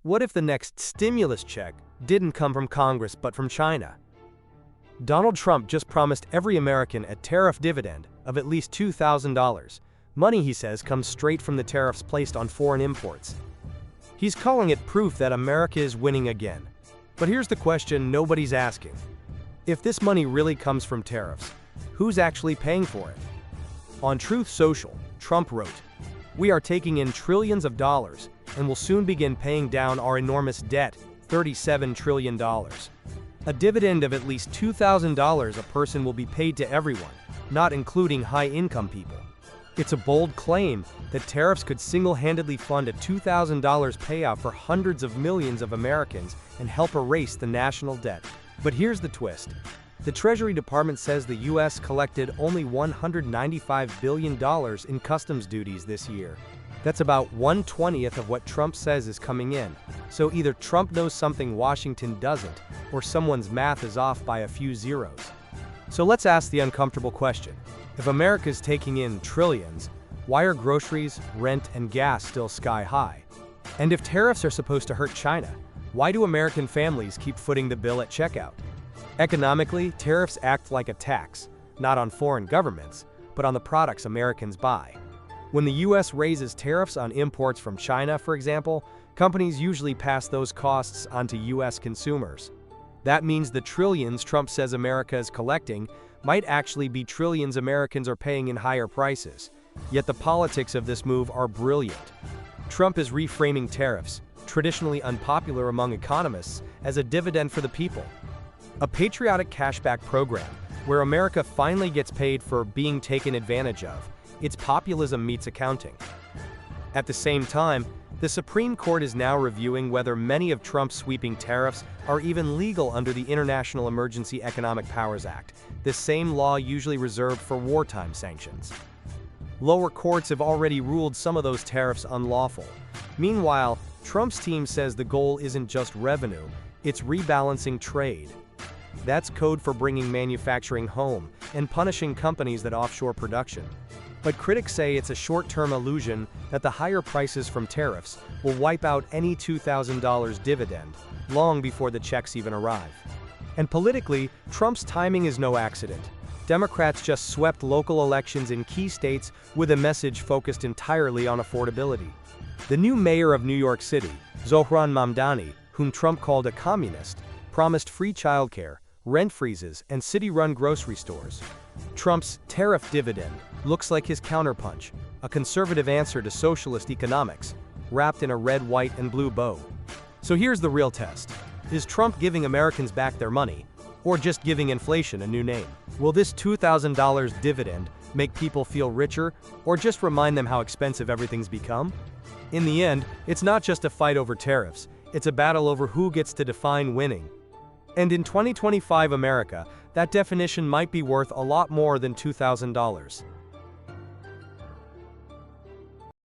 What if the next stimulus check didn't come from Congress but from China? Donald Trump just promised every American a tariff dividend of at least $2,000. Money, he says, comes straight from the tariffs placed on foreign imports. He's calling it proof that America is winning again. But here's the question nobody's asking. If this money really comes from tariffs, who's actually paying for it? On Truth Social, Trump wrote, "We are taking in trillions of dollars and will soon begin paying down our enormous debt, $37 trillion. A dividend of at least $2,000 a person will be paid to everyone, not including high-income people." It's a bold claim that tariffs could single-handedly fund a $2,000 payout for hundreds of millions of Americans and help erase the national debt. But here's the twist. The Treasury Department says the U.S. collected only $195 billion in customs duties this year. That's about 1/20th of what Trump says is coming in. So either Trump knows something Washington doesn't, or someone's math is off by a few zeros. So let's ask the uncomfortable question. If America's taking in trillions, why are groceries, rent, and gas still sky high? And if tariffs are supposed to hurt China, why do American families keep footing the bill at checkout? Economically, tariffs act like a tax, not on foreign governments, but on the products Americans buy. When the U.S. raises tariffs on imports from China, for example, companies usually pass those costs onto U.S. consumers. That means the trillions Trump says America is collecting might actually be trillions Americans are paying in higher prices. Yet the politics of this move are brilliant. Trump is reframing tariffs, traditionally unpopular among economists, as a dividend for the people. A patriotic cashback program, where America finally gets paid for being taken advantage of. It's populism meets accounting. At the same time, the Supreme Court is now reviewing whether many of Trump's sweeping tariffs are even legal under the International Emergency Economic Powers Act, the same law usually reserved for wartime sanctions. Lower courts have already ruled some of those tariffs unlawful. Meanwhile, Trump's team says the goal isn't just revenue, it's rebalancing trade. That's code for bringing manufacturing home and punishing companies that offshore production. But critics say it's a short-term illusion that the higher prices from tariffs will wipe out any $2,000 dividend, long before the checks even arrive. And politically, Trump's timing is no accident. Democrats just swept local elections in key states with a message focused entirely on affordability. The new mayor of New York City, Zohran Mamdani, whom Trump called a communist, promised free childcare, rent freezes, and city-run grocery stores. Trump's tariff dividend looks like his counterpunch, a conservative answer to socialist economics, wrapped in a red, white, and blue bow. So here's the real test. Is Trump giving Americans back their money, or just giving inflation a new name? Will this $2,000 dividend make people feel richer, or just remind them how expensive everything's become? In the end, it's not just a fight over tariffs, it's a battle over who gets to define winning. And in 2025 America, that definition might be worth a lot more than $2,000.